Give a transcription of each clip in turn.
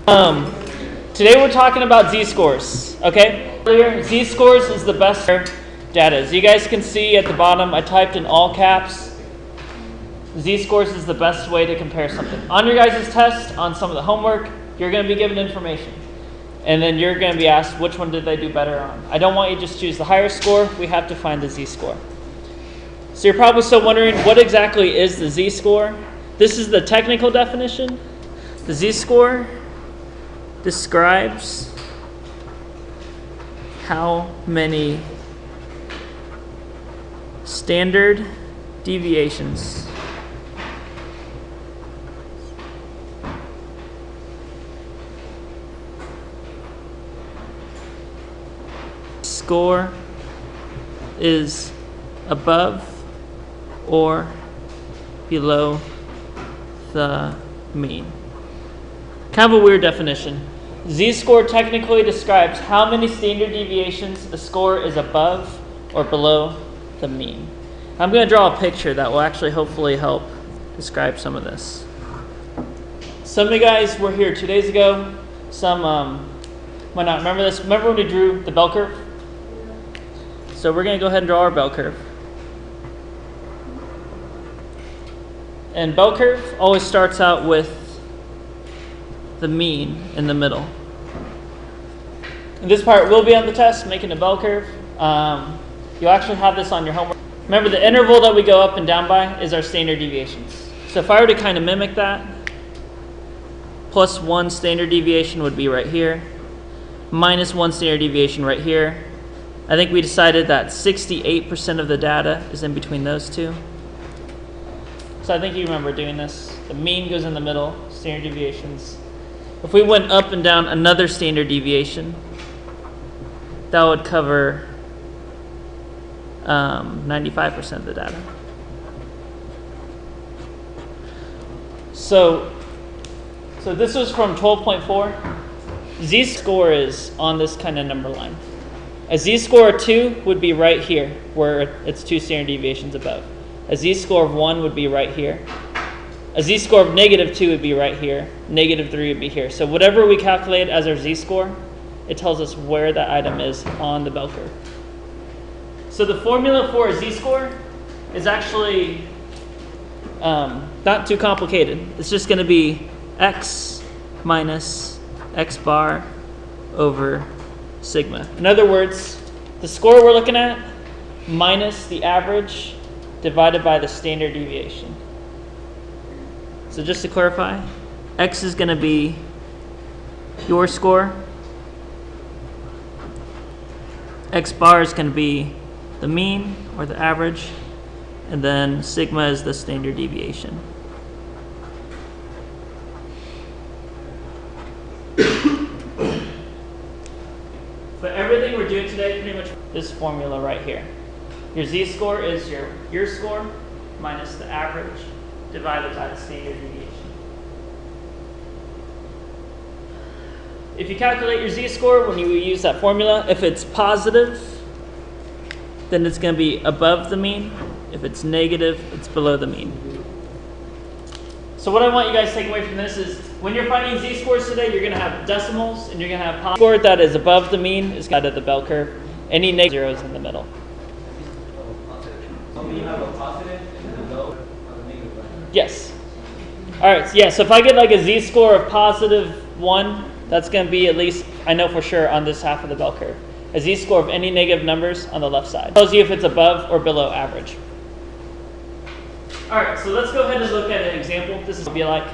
Today we're talking about z-scores, okay? Earlier, z-scores is the best data. As you guys can see at the bottom, I typed in all caps. Z-scores is the best way to compare something. On your guys' test, on some of the homework, you're going to be given information. And then you're going to be asked, which one did they do better on? I don't want you to just choose the higher score. We have to find the z-score. So you're probably still wondering, what exactly is the z-score? This is the technical definition. The z-score describes how many standard deviations score is above or below the mean. Kind of a weird definition. Z-score technically describes how many standard deviations a score is above or below the mean. I'm going to draw a picture that will actually hopefully help describe some of this. Some of you guys were here 2 days ago. Some might not remember this. Remember when we drew the bell curve? So we're going to go ahead and draw our bell curve. And bell curve always starts out with the mean in the middle. And this part will be on the test, making a bell curve. You'll actually have this on your homework. Remember, the interval that we go up and down by is our standard deviations. So if I were to kind of mimic that, plus 1 standard deviation would be right here, minus 1 standard deviation right here. I think we decided that 68% of the data is in between those two. So I think you remember doing this. The mean goes in the middle, standard deviations. If we went up and down another standard deviation, that would cover 95% of the data. So this was from 12.4. Z-score is on this kind of number line. A z-score of 2 would be right here, where it's 2 standard deviations above. A z-score of 1 would be right here. A z-score of -2 would be right here. -3 would be here. So whatever we calculate as our z-score, it tells us where that item is on the bell curve. So the formula for a z-score is actually not too complicated. It's just going to be x minus x bar over sigma. In other words, the score we're looking at minus the average divided by the standard deviation. So just to clarify, x is going to be your score. X bar is going to be the mean or the average. And then sigma is the standard deviation. But everything we're doing today, pretty much this formula right here. Your z-score is your score minus the average divided by the standard deviation. If you calculate your z-score when you use that formula, if it's positive, then it's going to be above the mean. If it's negative, it's below the mean. So what I want you guys to take away from this is when you're finding z-scores today, you're going to have decimals and you're going to have positive. Score that is above the mean is out of the bell curve. Any negative zeros in the middle. You have a positive and a low or a negative, right? Yes. All right. So yeah. So if I get like a z-score of +1, that's going to be at least, I know for sure, on this half of the bell curve. A z-score of any negative numbers on the left side. Tells you if it's above or below average. All right. So let's go ahead and look at an example. This is what it'll be like.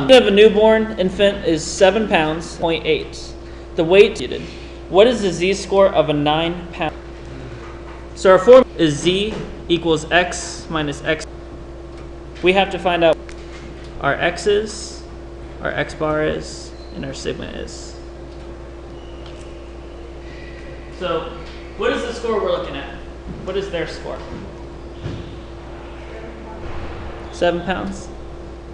We have a newborn infant is 7 pounds, 0.8. The weight needed. What is the z-score of a 9 pound? So our formula is z equals x minus x. We have to find out our x is, our x bar is, and our sigma is. So what is the score we're looking at? What is their score? 7 pounds?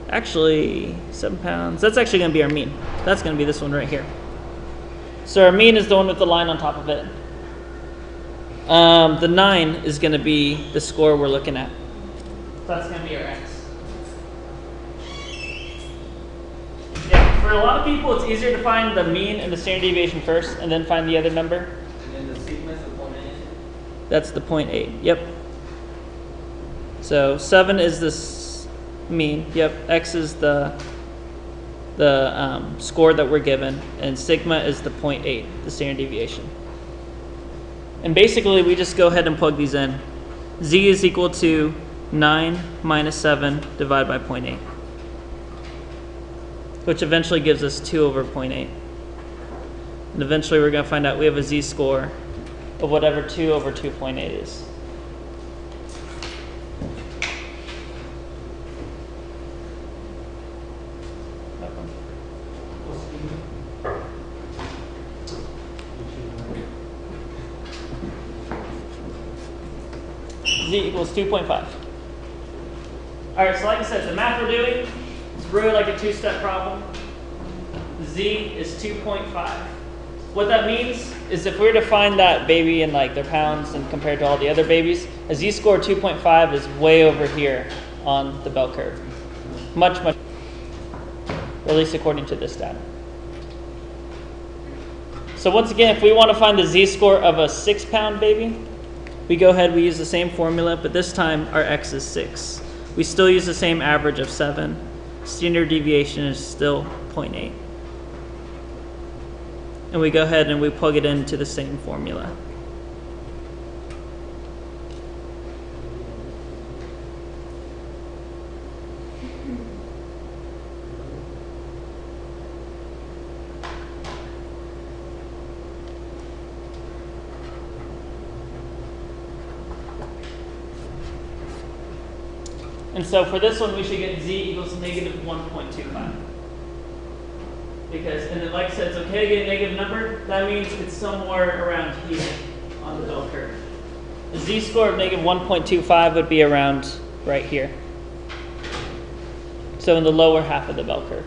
Actually, 7 pounds. That's actually going to be our mean. That's going to be this one right here. So our mean is the one with the line on top of it. The 9 is going to be the score we're looking at. So that's going to be our x. Yeah, for a lot of people, it's easier to find the mean and the standard deviation first, and then find the other number. And then the sigma is the 0.8. That's the 0.8. Yep. So 7 is this mean. Yep. X is the score that we're given, and sigma is the 0.8, the standard deviation. And basically, we just go ahead and plug these in. Z is equal to 9 minus 7 divided by 0.8, which eventually gives us 2 over 0.8. And eventually, we're going to find out we have a Z-score of whatever 2 over 2.8 is. Z equals 2.5. All right, so like I said, the math we're doing is really like a two-step problem. Z is 2.5. What that means is if we were to find that baby in like their pounds and compared to all the other babies, a Z-score 2.5 is way over here on the bell curve. Much, or at least according to this data. So once again, if we want to find the Z-score of a 6-pound baby, we go ahead, we use the same formula, but this time our X is 6. We still use the same average of 7. Standard deviation is still 0.8. And we go ahead and we plug it into the same formula. And so for this one, we should get Z equals negative 1.25. Because, and then like I said, it's okay to get a negative number. That means it's somewhere around here on the bell curve. The Z-score of negative 1.25 would be around right here. So in the lower half of the bell curve.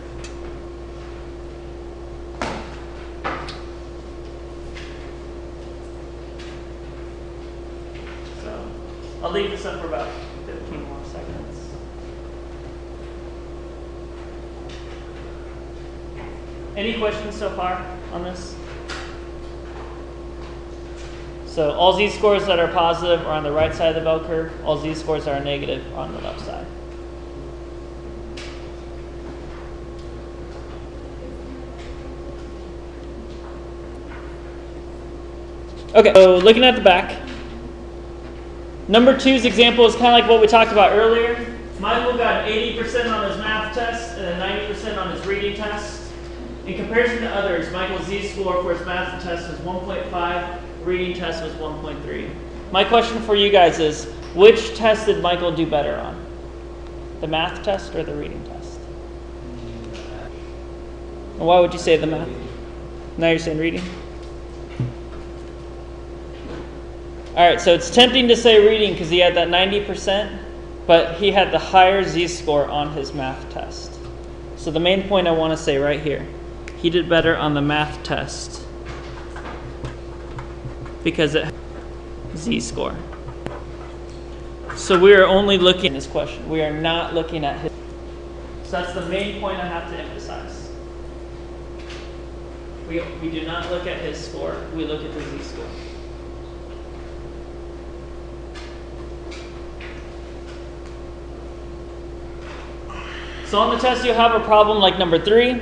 So I'll leave this up for about 15 more seconds. Any questions so far on this? So all Z-scores that are positive are on the right side of the bell curve. All Z-scores that are negative are on the left side. Okay, so looking at the back. Number 2's example is kind of like what we talked about earlier. Michael got 80% on his math test and then 90% on his reading test. In comparison to others, Michael's Z-score for his math test was 1.5, reading test was 1.3. My question for you guys is, which test did Michael do better on? The math test or the reading test? And why would you say the math? Now you're saying reading? All right, so it's tempting to say reading because he had that 90%, but he had the higher Z-score on his math test. So the main point I want to say right here, he did better on the math test because it had Z-score. So we are only looking at this question. We are not looking at his. So that's the main point I have to emphasize. We do not look at his score. We look at the Z-score. So on the test, you'll have a problem like number 3.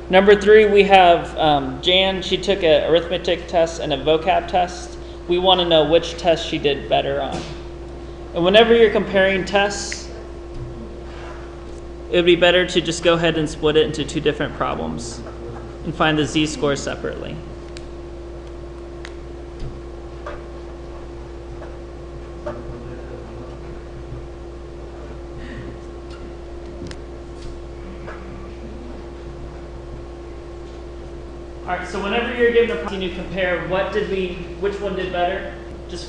Number 3, we have Jan. She took an arithmetic test and a vocab test. We want to know which test she did better on. And whenever you're comparing tests, it would be better to just go ahead and split it into 2 different problems and find the Z-score separately. All right, so whenever you're given a problem, you compare which one did better.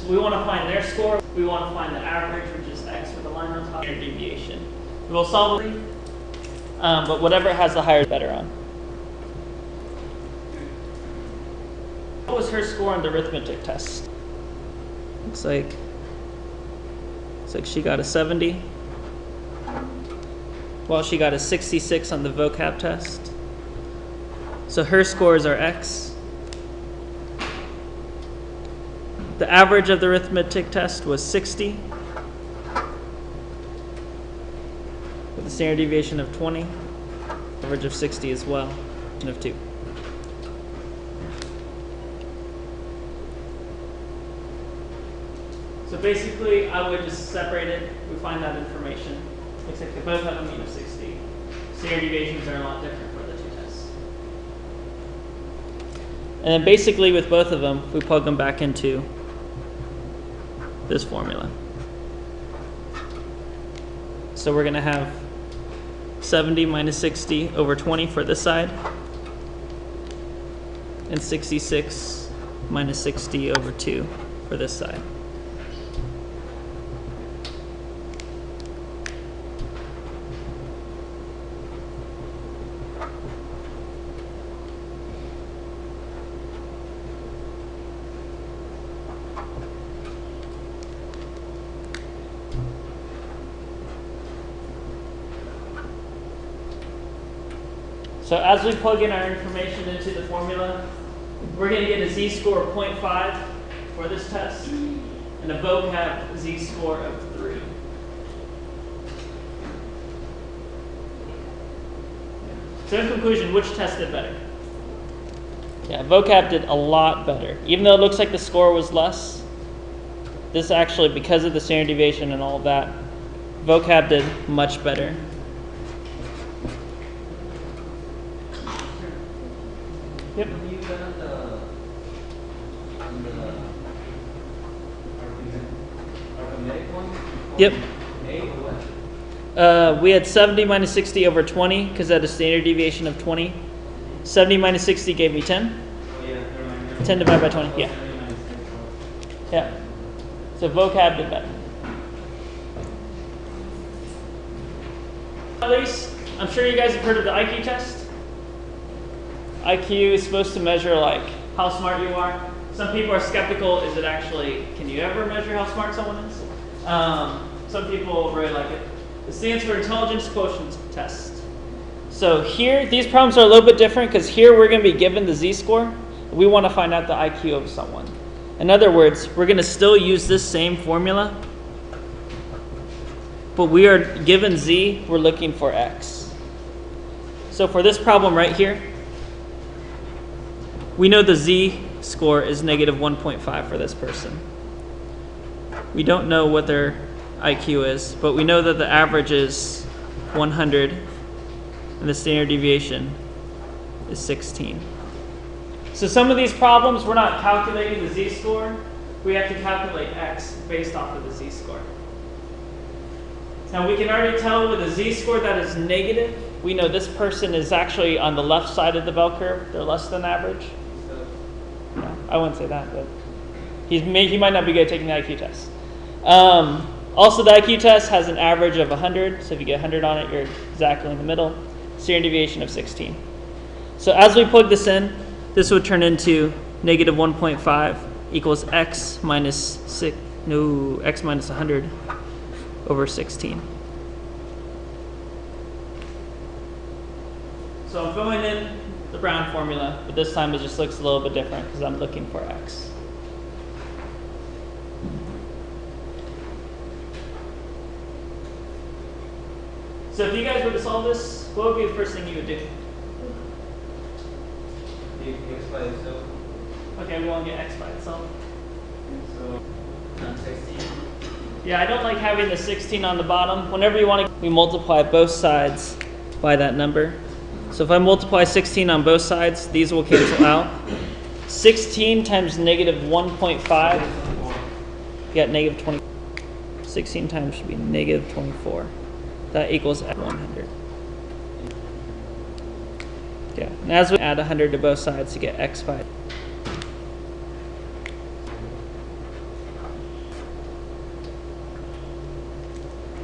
We want to find their score. We want to find the average, which is X with the line on top, standard deviation. We'll solve it, but whatever has the higher better on. What was her score on the arithmetic test? Looks like she got a 70. Well, she got a 66 on the vocab test. So her scores are X. The average of the arithmetic test was 60, with a standard deviation of 20, average of 60 as well, and of 2. So basically, I would just separate it. We find that information. Looks like they both have a mean of 60. Standard deviations are a lot different for the two tests. And then basically, with both of them, we plug them back into this formula. So we're going to have 70 minus 60 over 20 for this side, and 66 minus 60 over 2 for this side. So as we plug in our information into the formula, we're going to get a z-score of 0.5 for this test, and a vocab z-score of 3. So in conclusion, which test did better? Yeah, vocab did a lot better. Even though it looks like the score was less, this actually, because of the standard deviation and all of that, vocab did much better. Yep. When you got the arithmetic one? Yep. A or what? We had 70 minus 60 over 20 because that had a standard deviation of 20. 70 minus 60 gave me 10. Oh yeah, never mind. 10 divided by 20, yeah. Yeah. So vocab did better. At least, I'm sure you guys have heard of the IQ test. IQ is supposed to measure like how smart you are. Some people are skeptical, is it actually, can you ever measure how smart someone is? Some people really like it. It stands for Intelligence Quotient Test. So here, these problems are a little bit different because here we're going to be given the z-score. We want to find out the IQ of someone. In other words, we're going to still use this same formula, but we are given z, we're looking for x. So for this problem right here, we know the z-score is negative 1.5 for this person. We don't know what their IQ is, but we know that the average is 100 and the standard deviation is 16. So some of these problems, we're not calculating the z-score. We have to calculate x based off of the z-score. Now we can already tell with a z-score that is negative, we know this person is actually on the left side of the bell curve. They're less than average. No, I wouldn't say that, but he might not be good at taking the IQ test. Also, the IQ test has an average of 100, so if you get 100 on it, you're exactly in the middle. Standard deviation of 16. So as we plug this in, this would turn into negative 1.5 equals x minus 100 over 16. So I'm going in the Brown formula, but this time it just looks a little bit different because I'm looking for x. So if you guys were to solve this, what would be the first thing you would do? X by itself. Okay, we want to get x by itself. So, 16. Yeah, I don't like having the 16 on the bottom. Whenever you want to, we multiply both sides by that number. So if I multiply 16 on both sides, these will cancel out. 16 times negative 1.5, you got negative 20. 16 times should be negative 24. That equals 100. Yeah, and as we add 100 to both sides to get x by.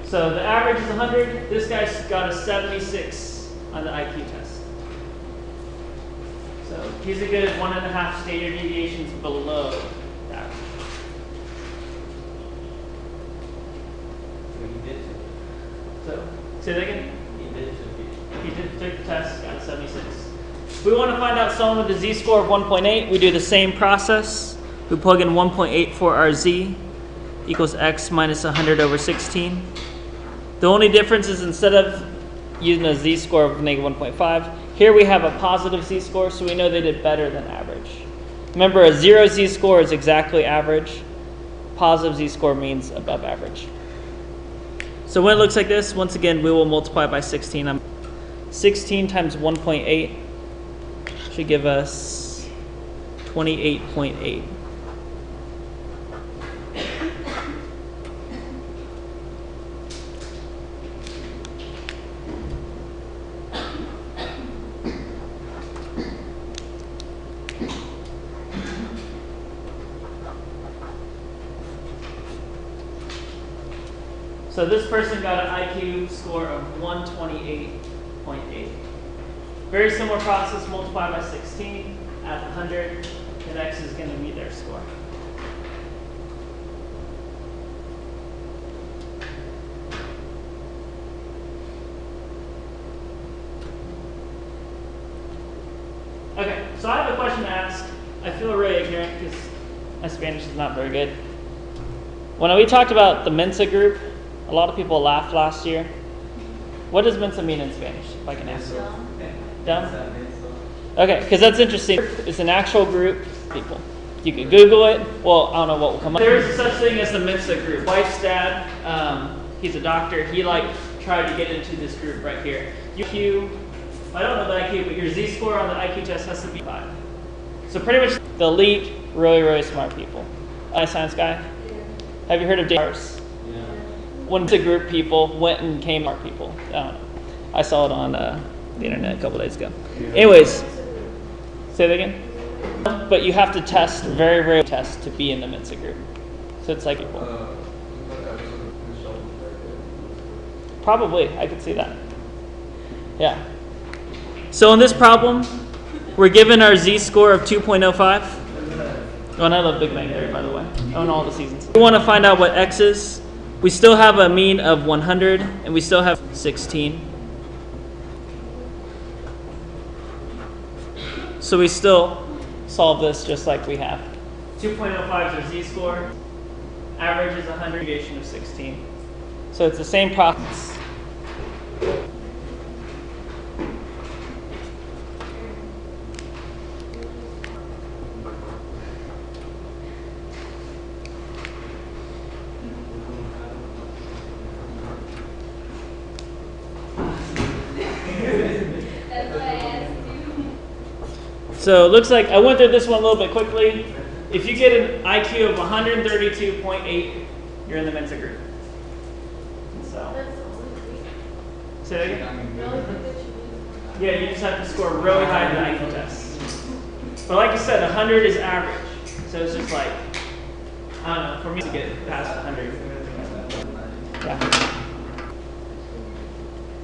So the average is 100. This guy's got a 76 on the IQ test. So he's a good 1.5 standard deviations below that. He did. So say that again. He did. He did take the test, got a 76. If we want to find out someone with a z-score of 1.8, we do the same process. We plug in 1.8 for our z equals x minus 100 over 16. The only difference is instead of using a z-score of negative 1.5, here we have a positive z-score, so we know they did better than average. Remember, a 0 z-score is exactly average. Positive z-score means above average. So when it looks like this, once again, we will multiply by 16. 16 times 1.8 should give us 28.8. So this person got an IQ score of 128.8. Very similar process, multiply by 16, add 100, and x is going to be their score. Okay, so I have a question to ask. I feel really ignorant because my Spanish is not very good. When we talked about the Mensa group, a lot of people laughed last year. What does Mensa mean in Spanish, if I can ask? Dumb? Okay, because that's interesting. It's an actual group of people. You can Google it. Well, I don't know what will come up. There is such thing as the Mensa group. Wife's dad, he's a doctor. He tried to get into this group right here. I don't know the IQ, but your Z-score on the IQ test has to be 5. So pretty much the elite, really, really smart people. Science guy? Yeah. Have you heard of Mars? Yeah. When the group people went and came smart people. I don't know. I saw it on the internet a couple days ago. Yeah. Anyways, say that again? But you have to test, very, very test to be in the Mensa group. So it's like people. Probably, I could see that. Yeah. So in this problem, we're given our z-score of 2.05. Oh, and I love Big Bang Theory, by the way. I own all the seasons. We want to find out what x is. We still have a mean of 100, and we still have 16. So we still solve this just like we have. 2.05 is our z-score. Average is 100, deviation of 16. So it's the same process. So it looks like I went through this one a little bit quickly. If you get an IQ of 132.8, you're in the Mensa group. So, say that again? Yeah, you just have to score really high in the IQ test. But like I said, 100 is average. So it's just like, I don't know, for me to get past 100. Yeah.